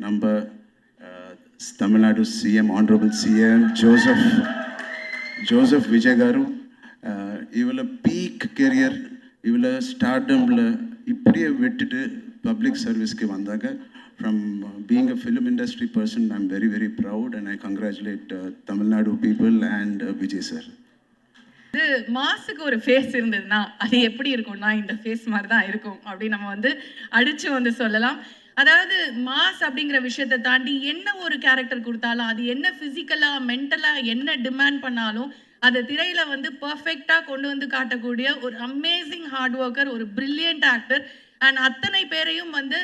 நம்ம Tamil Nadu CM honourable CM Joseph Vijay గారు இவ்வளோ பீக் கெரியர் இவ்வளோ ஸ்டார்டமில் இப்படியே விட்டுட்டு பப்ளிக் சர்வீஸ்க்கு வந்தாங்க. From being a film industry person, I'm very, very proud and I congratulate Tamil Nadu people and Vijay sir. இது மாசுக்கு ஒரு ஃபேஸ் இருந்ததுன்னா அது எப்படி இருக்கும்னா இந்த ஃபேஸ் மாதிரி தான் இருக்கும் அப்படி நம்ம வந்து அடிச்சு வந்து சொல்லலாம். அதாவது மாஸ் அப்படிங்கிற விஷயத்தை தாண்டி என்ன ஒரு கேரக்டர் கொடுத்தாலும் அது என்ன ஃபிசிக்கலா மென்டலா என்ன டிமாண்ட் பண்ணாலும் அதை திரையில வந்து பர்ஃபெக்டா கொண்டு வந்து காட்டக்கூடிய ஒரு அமேசிங் ஹார்ட் ஒர்க்கர், ஒரு பிரில்லியன்ட் ஆக்டர். அண்ட் அத்தனை பேரையும் வந்து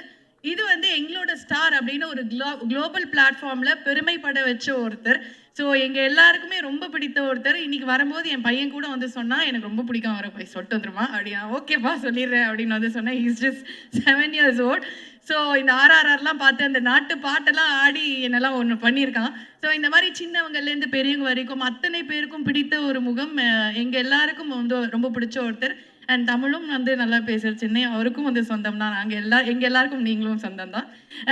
இது வந்து எங்களோட ஸ்டார் அப்படின்னு ஒரு குளோபல் பிளாட்ஃபார்ம்ல பெருமைப்பட வச்ச ஒருத்தர். ஸோ எங்கள் எல்லாருக்குமே ரொம்ப பிடித்த ஒருத்தர். இன்னைக்கு வரும்போது என் பையன் கூட வந்து சொன்னால் எனக்கு ரொம்ப பிடிக்கும் அவரை போய் சொட்டு வந்துருமா அப்படியா, ஓகேப்பா சொல்லிடுறேன் அப்படின்னு வந்து சொன்னேன். Is just 7 years old. So இந்த ஆர்ஆர்ஆர்லாம் பார்த்து அந்த நாட்டு பாட்டெல்லாம் ஆடி என்னெல்லாம் ஒன்று பண்ணியிருக்கான். ஸோ இந்த மாதிரி சின்னவங்கலேருந்து பெரியவங்க வரைக்கும் அத்தனை பேருக்கும் பிடித்த ஒரு முகம், எங்கள் எல்லாருக்கும் வந்து ரொம்ப பிடிச்ச ஒருத்தர். அண்ட் தமிழும் வந்து நல்லா பேசுகிற சென்னை அவருக்கும் வந்து சொந்தம் தான். எங்கள் எல்லாருக்கும் நீங்களும் சொந்தம் தான்.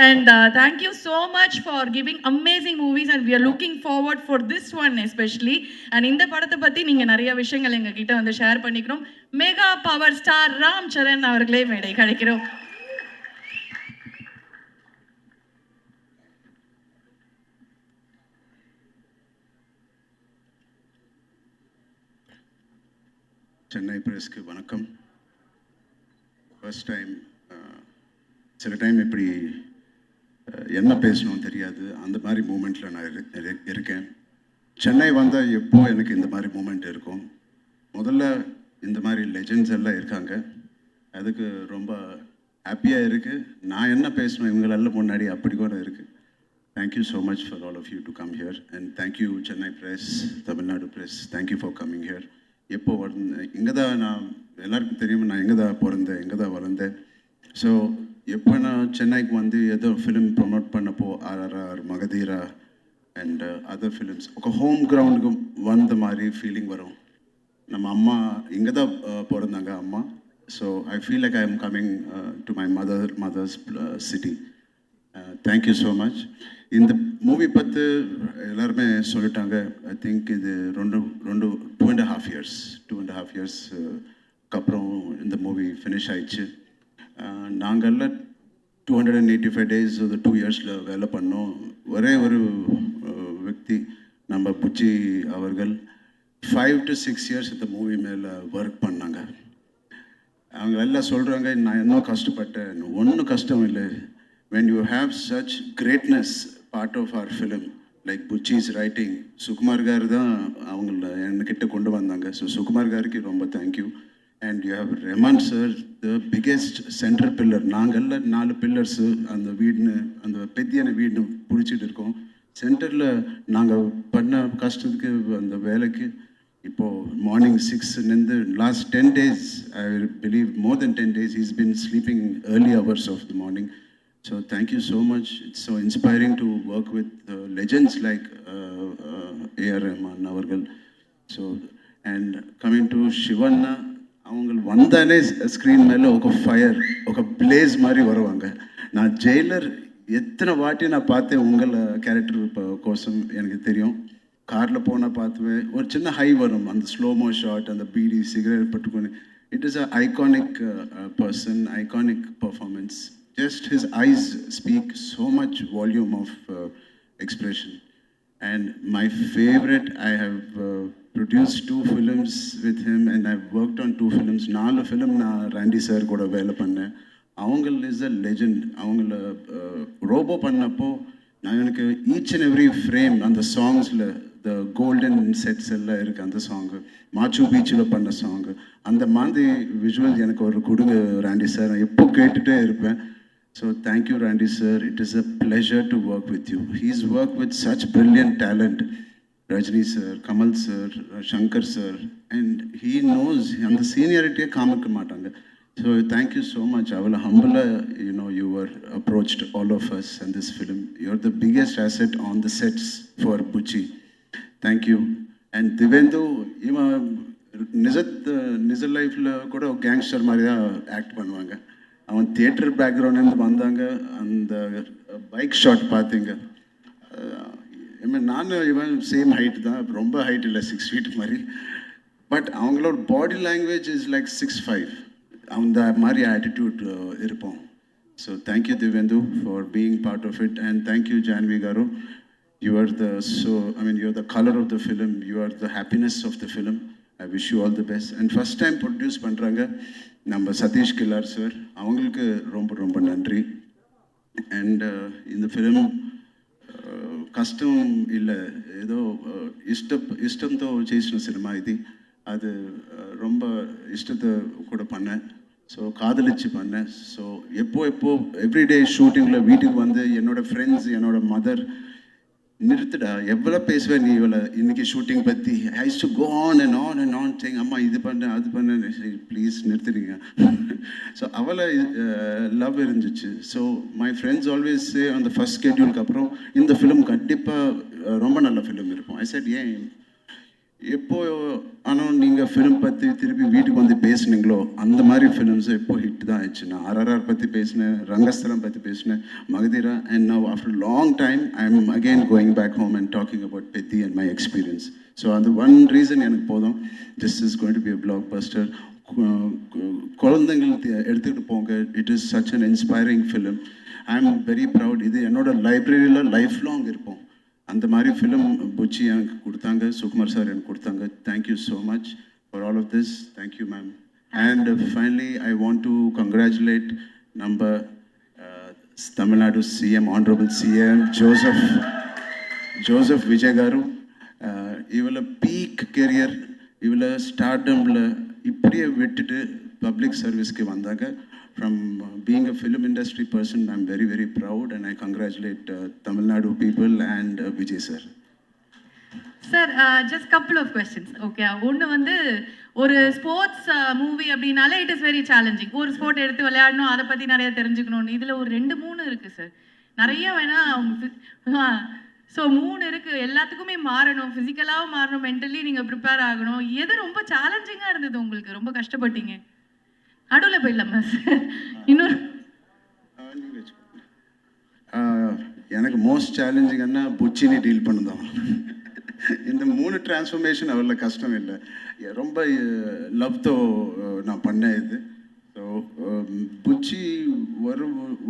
And thank you so much for giving amazing movies and we are looking forward for this one especially. அண்ட் இந்த படத்தை பற்றி நீங்கள் நிறைய விஷயங்கள் எங்ககிட்ட வந்து ஷேர் பண்ணிக்கிறோம். Mega power star Ram Charan அவர்களே மேடை கிடைக்கிறோம். சென்னை பிரஸ்க்கு வணக்கம். ஃபர்ஸ்ட் டைம், சில டைம் இப்படி என்ன பேசணும்னு தெரியாது, அந்த மாதிரி மூமெண்ட்டில் நான் இருக்கேன். சென்னை வந்தால் எப்போ எனக்கு இந்த மாதிரி மூமெண்ட் இருக்கும். முதல்ல இந்த மாதிரி லெஜெண்ட்ஸ் எல்லாம் இருக்காங்க, அதுக்கு ரொம்ப ஹாப்பியாக இருக்குது. நான் என்ன பேசணும் இவங்களெல்லாம் முன்னாடி அப்படி கூட இருக்குது. Thank you so much for all of you to come here and thank you Chennai press, Tamil Nadu press, thank you for coming here. எப்போ வளர்ந்தேன் இங்கே தான், நான் எல்லாருக்கும் தெரியும் நான் எங்கே தான் பிறந்தேன், எங்கே தான் வளர்ந்தேன். ஸோ எப்போ நான் சென்னைக்கு வந்து ஏதோ ஃபிலிம் ப்ரொமோட் பண்ணப்போ RRR, Magadheera and other films ఒక ஹோம் கிரவுண்டுக்கு வந்த மாதிரி ஃபீலிங் வரும். நம்ம அம்மா இங்கே தான் பிறந்தாங்க அம்மா. So I feel like I am coming to my mother's city. Thank you so much. இந்த மூவி பற்றி எல்லாருமே சொல்லிட்டாங்க. ஐ திங்க் இது 2.5 இயர்ஸ்க்கு அப்புறம் இந்த மூவி ஃபினிஷ் ஆயிடுச்சு. நாங்கள்லாம் 285 days ஒரு 2 yearsல வேலை பண்ணோம். ஒரே ஒரு వ్యక్తి நம்ம புச்சி அவர்கள் 5 to 6 years இந்த மூவி மேலே ஒர்க் பண்ணாங்க. அவங்க எல்லாம் சொல்கிறாங்க நான் இன்னும் கஷ்டப்பட்டேன். ஒன்றும் கஷ்டம் இல்லை. When you have such greatness part of our film, like Buchi's writing, Sukumar கார் தான் அவங்கள என்கிட்ட கொண்டு வந்தாங்க. ஸோ சுகுமார் காருக்கு ரொம்ப thank you. And you have remain sir, the biggest central pillar. நாங்கள்லாம் 4 பில்லர்ஸு அந்த வீடுன்னு, அந்த பெத்தியான வீடுன்னு பிடிச்சிட்டு இருக்கோம். சென்டரில் நாங்கள் பண்ண கஷ்டத்துக்கு அந்த வேலைக்கு இப்போது morning 6 last 10 days, I believe more then 10 days he's been sleeping early hours of the morning. So thank you so much. It's so inspiring to work with legends like A.R. Rahman avargal. So and coming to Shivanna, avangal vandane screen mele oka fire, oka blaze mari varuvanga. Na jailer எத்தனை வாட்டி நான் பார்த்தேன் உங்கள் character கோசம் எனக்கு தெரியும். காரில் போனால் பார்த்துவேன், ஒரு சின்ன ஹை வரும், அந்த ஸ்லோமோ ஷாட், அந்த பீடி சிகரெட் பட்டுக்கொண்டு. It is a iconic person, iconic performance. Just his eyes speak so much volume of expression. And my favorite, I have produced 2 films with him and I've worked on 2 films. 4 film na Randy sir kuda vela panna. Avangal is a legend. Avangala robo pannappo நான் எனக்கு each and every frame அந்த சாங்ஸில் the golden sets எல்லாம் இருக்குது. அந்த song மாச்சு பீச்சில் பண்ண song, அந்த மாதிரி விஷுவல் எனக்கு ஒரு கொடுங்க ராண்டி சார், நான் எப்போ கேட்டுகிட்டே இருப்பேன். So thank you Randy sir, it is a pleasure to work with you. He's worked with such brilliant talent, Rajni sir, Kamal sir, Shankar sir, and he knows and the seniority காமிக்க மாட்டாங்க. So thank you so much. I will humble, you were approached all of us in this film. You're the biggest asset on the sets for Buchi. Thank you. And Divendu, நிஜ லைஃப்பில் கூட gangster மாதிரி தான் act பண்ணுவாங்க. அவன் theatre பேக்ரவுண்ட்லேருந்து வந்தாங்க. அந்த bike shot பார்த்தீங்க. ஐ மீன் நானும் இவன் சேம் ஹைட் தான், ரொம்ப ஹைட் இல்லை, 6 feet மாதிரி. பட் அவங்களோட பாடி லாங்குவேஜ் இஸ் லைக் 6'5", அந்த மாதிரி ஆட்டிடியூட் இருப்போம். So thank you Divyendu for being part of it, and thank you Janhvi காரு. You are you're the color of the film, you are the happiness of the film. I wish you all the best. And first time produce பண்ணுறாங்க நம்ம Satish கில்லார் sir, அவங்களுக்கு ரொம்ப ரொம்ப நன்றி. And இந்த film కష్టం இல்லை, ఏదో ఇష్టంతో చేసిన సినిమా ఇది. அது ரொம்ப இஷ்டத்தை கூட பண்ணேன். ஸோ காதலிச்சு பண்ணேன். ஸோ எப்போ எவ்ரிடே ஷூட்டிங்கில் வீட்டுக்கு வந்து என்னோட ஃப்ரெண்ட்ஸ், என்னோட மதர், நிறுத்துடா எவ்வளோ பேசுவேன் நீ இவளை இன்னைக்கு ஷூட்டிங் பற்றி, I use to go on and on saying அம்மா இது பண்ண அது பண்ண, சரி ப்ளீஸ் நிறுத்துறீங்க. ஸோ அவளை லவ் இருந்துச்சு. So my friends always say அந்த ஃபர்ஸ்ட் ஸ்கெட்யூலுக்கு அப்புறம் இந்த ஃபிலிம் கண்டிப்பாக ரொம்ப நல்ல ஃபிலிம் இருக்கும். ஐ செட் ஏன் எப்போ ஆனால் நீங்கள் ஃபிலிம் பற்றி திருப்பி வீட்டுக்கு வந்து பேசுனீங்களோ அந்த மாதிரி ஃபிலிம்ஸ் எப்போ ஹிட் தான் ஆயிடுச்சு. நான் RRR பற்றி பேசினேன், ரங்கஸ்தலம் பற்றி பேசினேன், Magadheera, and now after long time I am again going back home and talking about Peddi and my experience. So அந்த ஒன் ரீசன் எனக்கு போதும், this is going to be a blockbuster. குழந்தைங்களுக்கு எடுத்துக்கிட்டு போங்க, it is such an inspiring film. I am very proud. இது என்னோட லைப்ரரியில் life long இருப்போம். அந்த மாதிரி ஃபிலிம் புச்சி எனக்கு கொடுத்தாங்க, சுகுமார் சார் எனக்கு கொடுத்தாங்க. Thank you so much for all of this. Thank you ma'am. And finally I want to congratulate நம்ம Tamil Nadu CM, honourable CM Joseph Vijay காரு. இவளை பீக் கெரியர், இவளை ஸ்டார்டமில் இப்படியே விட்டுட்டு பப்ளிக் சர்வீஸ்க்கு வந்தாங்க. From being a film industry person, I'm very, very proud, and I congratulate Tamil Nadu people and Vijay sir. Sir, just couple of questions. Okay, ஒன்று வந்து ஒரு ஸ்போர்ட்ஸ் மூவி அப்படின்னாலே இட் இஸ் வெரி சேலஞ்சிங். ஒரு sport எடுத்து விளையாடணும், அதை பற்றி நிறைய தெரிஞ்சுக்கணும். இதில் ஒரு 2-3 இருக்குது சார், நிறைய வேணா. ஸோ 3 இருக்குது, எல்லாத்துக்குமே மாறணும், ஃபிசிக்கலாகவும் மாறணும், மென்டலி நீங்கள் ப்ரிப்பேர் ஆகணும். எது ரொம்ப சேலஞ்சிங்காக இருந்தது உங்களுக்கு, ரொம்ப கஷ்டப்பட்டீங்க? நடுவில் போயிடலாமா சார்? இன்னொரு எனக்கு மோஸ்ட் சேலஞ்சிங்னா புச்சினி டீல் பண்ணுதான். இந்த 3 டிரான்ஸ்ஃபர்மேஷன் அவ்வளோ கஷ்டம் இல்லை, ரொம்ப லவ்தோ நான் பண்ணேன் இது. ஸோ புச்சி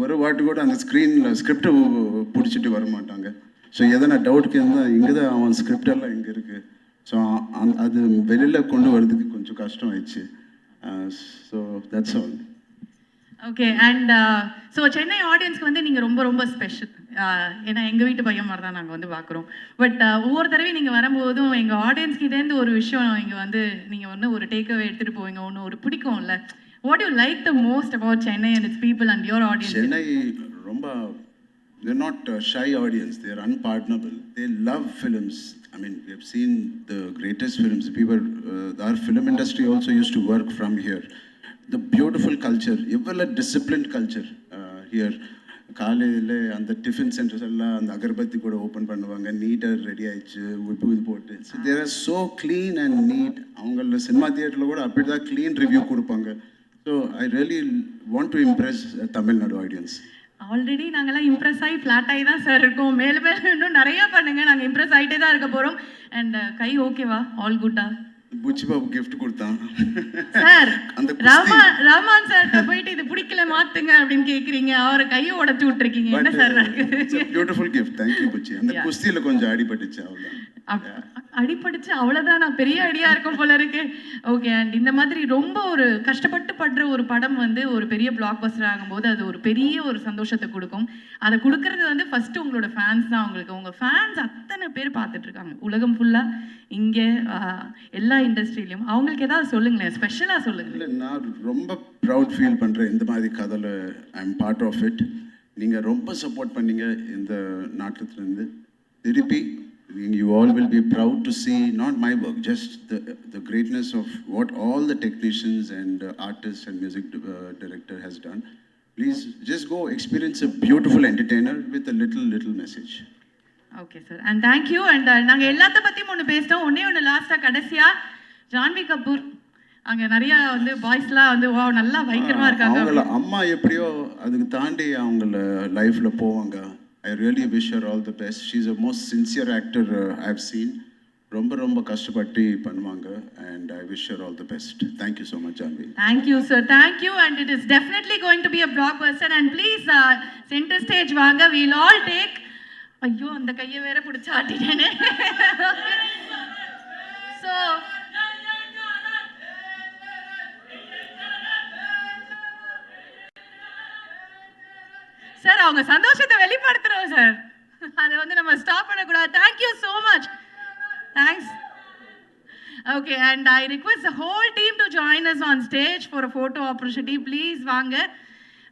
ஒரு வாட்டு கூட அந்த ஸ்கிரிப்டை பிடிச்சிட்டு வர மாட்டாங்க. ஸோ எதனா டவுட்டுக்கு இருந்தால் இங்கே தான் அவன் ஸ்கிரிப்டெல்லாம் இங்கே இருக்குது. ஸோ அது வெளியில் கொண்டு வரதுக்கு கொஞ்சம் கஷ்டம் ஆயிடுச்சு. So that's all. Okay, and so Chennai ஆடியன்ஸ்க்கு வந்து நீங்கள் ரொம்ப ரொம்ப ஸ்பெஷல். ஏன்னா எங்கள் வீட்டு பையன் மாதிரி தான் நாங்கள் வந்து பார்க்குறோம். பட் ஒவ்வொரு தடவையும் நீங்கள் வரும்போதும் எங்கள் ஆடியன்ஸ்கிட்டேருந்து ஒரு விஷயம் இங்கே வந்து நீங்கள் வந்து ஒரு டேக்அவே எடுத்துகிட்டு போவீங்க, ஒன்று ஒரு பிடிக்கும்ல. What you like the most about Chennai and its people and your audience? Chennai ரொம்ப, they're not shy audience, they're unpardonable, they love films. I mean, we have seen the greatest films. People, our film industry also used to work from here. The beautiful culture, எவ்வளோ disciplined culture here. காலையில் அந்த tiffin centres எல்லாம் அந்த அகர்பத்தி கூட open பண்ணுவாங்க, நீட்டாக ready ஆயிடுச்சு, உப்பு இது போட்டு. So there are so clean and neat. அவங்கள சினிமா தியேட்டரில் கூட அப்படி தான் க்ளீன் ரிவ்யூ கொடுப்பாங்க. So I really want to impress Tamil Nadu audience. Already நாங்கள்லாம் இம்ப்ரெஸ் ஆகி ஃப்ளாட் ஆகி தான் சார் இருக்கோம். மேலும் இன்னும் நிறையா பண்ணுங்க, நாங்கள் இம்ப்ரெஸ் ஆகிட்டே தான் இருக்க போகிறோம். அண்ட் கை ஓகேவா? ஆல் குட்டா? புச்சி பாபு கிஃப்ட் கொடுத்தான் சார். ரஹ்மான் சார்ட்ட போயிட்டு இது பிடிக்கல மாத்துங்க அப்படின்னு கேக்குறீங்க, அவரை கையை உடைச்சு விட்டுருக்கீங்க. என்ன சார் நடக்குது? Beautiful gift. Thank you Buchi. அந்த குஸ்தியில கொஞ்சம் அடிபட்டுச்சு, அவ்வளவுதான். அடிபடுச்சு அவ்வளோதான். நான் பெரிய ஐடியா இருக்கும் போல இருக்கு. ஓகே, அண்ட் இந்த மாதிரி ரொம்ப ஒரு கஷ்டப்பட்டு படுற ஒரு படம் வந்து ஒரு பெரிய பிளாக் பஸ்டர் ஆகும்போது அது ஒரு பெரிய ஒரு சந்தோஷத்தை கொடுக்கும். அதை கொடுக்கறது வந்து ஃபர்ஸ்ட் உங்களோட ஃபேன்ஸ் தான். உங்கள் ஃபேன்ஸ் அத்தனை பேர் பார்த்துட்டு இருக்காங்க உலகம் ஃபுல்லாக, இங்கே எல்லா இண்டஸ்ட்ரியிலையும். அவங்களுக்கு ஏதாவது சொல்லுங்களேன், ஸ்பெஷலாக சொல்லுங்க. இல்லை, நான் ரொம்ப ப்ரவுட் ஃபீல் பண்ணுறேன் இந்த மாதிரி கதையில். I am part of it. நீங்கள் ரொம்ப சப்போர்ட் பண்ணீங்க இந்த நாட்டத்துலேருந்து. திருப்பி you all will be proud to see not my work, just the greatness of what all the technicians and artists and music director has done. Please just go experience a beautiful entertainer with a little message. Okay sir, and thank you. And நாங்க எல்லாத்த பத்தியும் ஒன்று பேசிட்டோம். ஒண்ணே லாஸ்டா கடைசியா ஜான்வி கபூர் அங்க நிறைய வந்து பாய்ஸ்லாம் வந்து வா நல்லா பயங்கரமா இருக்காங்க. அவங்கள அம்மா எப்படியோ அதுக்கு தாண்டி அவங்கள லைஃப்பில் போவாங்க. I really wish her all the best. She is a most sincere actor I have seen. ரொம்ப ரொம்ப கஷ்டப்பட்டு பண்ணுவாங்க. And I wish her all the best. Thank you so much Janhvi. Thank you, sir. Thank you. And it is definitely going to be a blockbuster. And please, center stage வாங்க. We'll all take. ஐயோ அந்த கையை வேற பிடிச்சி ஆட்டிட்டேனே. So, sir அவங்க சந்தோஷத்தை வெளிப்படுத்துறோம் sir. அதை வந்து நம்ம ஸ்டாப் பண்ணக்கூடாது. Thank you so much. Thanks. Okay, and I request the whole team to join us on stage for a photo opportunity. Please, vaanga.